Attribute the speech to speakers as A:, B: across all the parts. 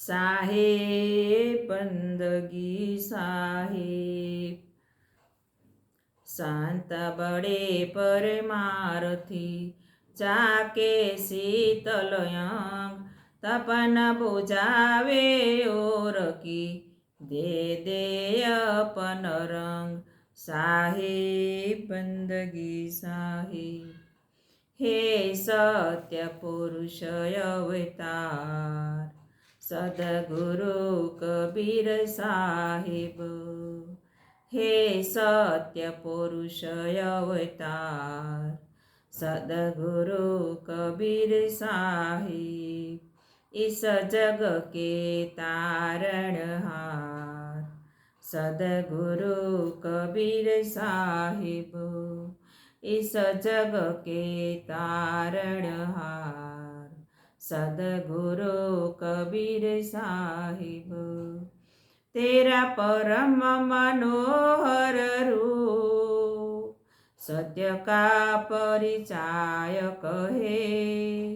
A: साहेब बंदगी साहेब। शांत बड़े परमारथी चाके शीतलयंग। तपन बुझावे और की दे अपन रंग। साहेब बंदगी साहेब। हे सत्य पुरुष अवतार सद्गुरु कबीर साहिब। हे सत्य पुरुष अवतार सद्गुरु कबीर साहिब। इस जग के तारणहार सद्गुरु कबीर साहिब। इस जग के तारणहार सद्गुरु कबीर साहिब। तेरा परम मनोहर रूप सत्य का परिचायक है।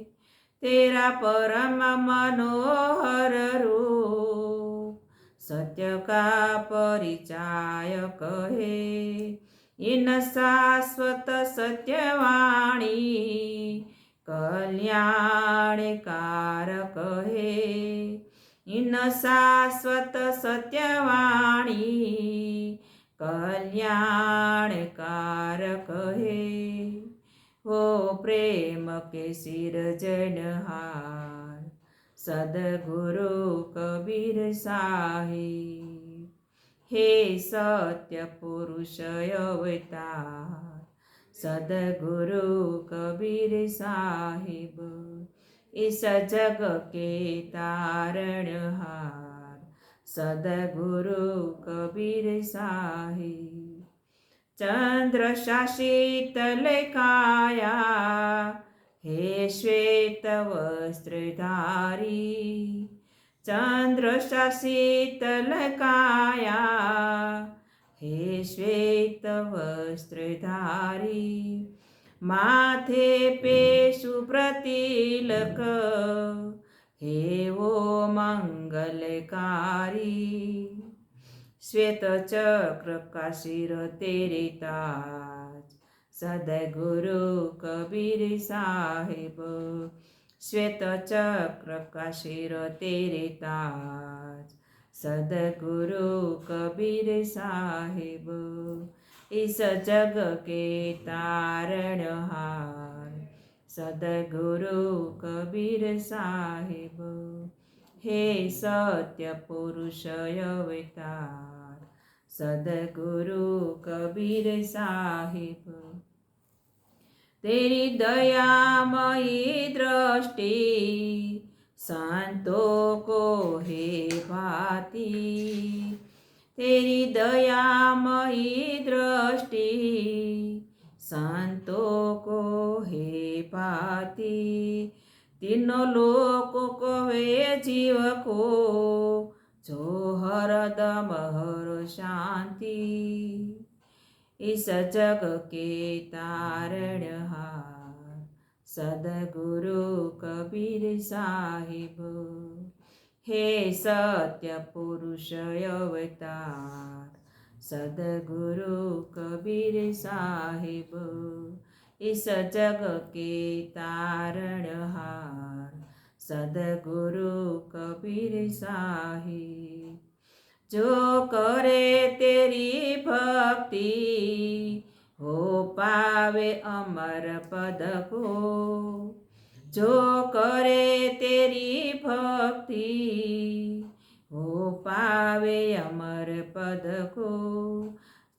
A: तेरा परम मनोहर रूप सत्य का परिचायक है। इन शाश्वत सत्यवाणी कल्याणकारक है। इन शाश्वत सत्यवाणी कल्याणकारक है। वो प्रेम के सिरजनहार सद्गुरु कबीर साहिब। हे सत्य पुरुष अवतार सद्गुरु कबीर साहिब। इस जग के तारणहार सद्गुरु कबीर साहिब। चंद्र शासित काया हे श्वेत वस्त्रधारी। चंद्र शासित काया हे श्वेत वस्त्रधारी। माथे पे शुभ्रतिलक हे वो मंगलकारी। श्वेत चक्र का सिर तेरे ताज सद्गुरु कबीर साहिब। श्वेत चक्र का सिर तेरे ताज सद्गुरु कबीर साहिब। इस जग के तारणहार सद्गुरु कबीर साहिब। हे सत्य पुरुष अवतार सद्गुरु कबीर साहिब। तेरी दयामयी दृष्टि संतों को है भाती। तेरी दयामयी दृष्टि संतों को है भाती। तीनों लोकों को वे जीव को जो हरदम हर शांति। इस जग के तारणहार सद्गुरु कबीर साहिब। हे सत्य पुरुष अवतार सद्गुरु कबीर साहिब। इस जग के तारणहार सद्गुरु कबीर साहिब। जो करे तेरी भक्ति हो पावे अमर पद को। जो करे तेरी भक्ति हो पावे अमर पद को।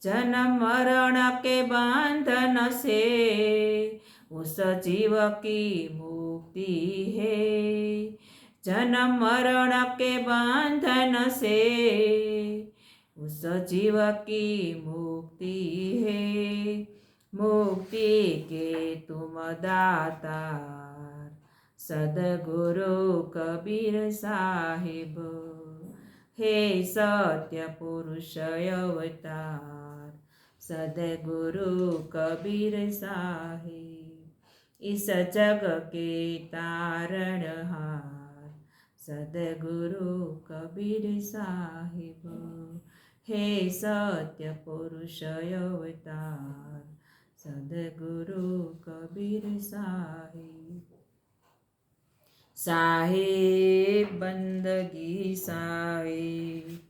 A: जन्म मरण के बंधन से उस जीव की मुक्ति है। जन्म मरण के बंधन से उस जीव की मुक्ति है। मुक्ति के तुम दातार सद्गुरु कबीर साहिब। हे सत्य पुरुष अवतार सद्गुरु कबीर साहिब। इस जग के तारणहार સદગુરુ કબીર સાહિબ, હે સત્ય પુરુષ અવતાર, સદગુરુ કબીર સાહિબ. સાહિબ બંદગી સાહિબ,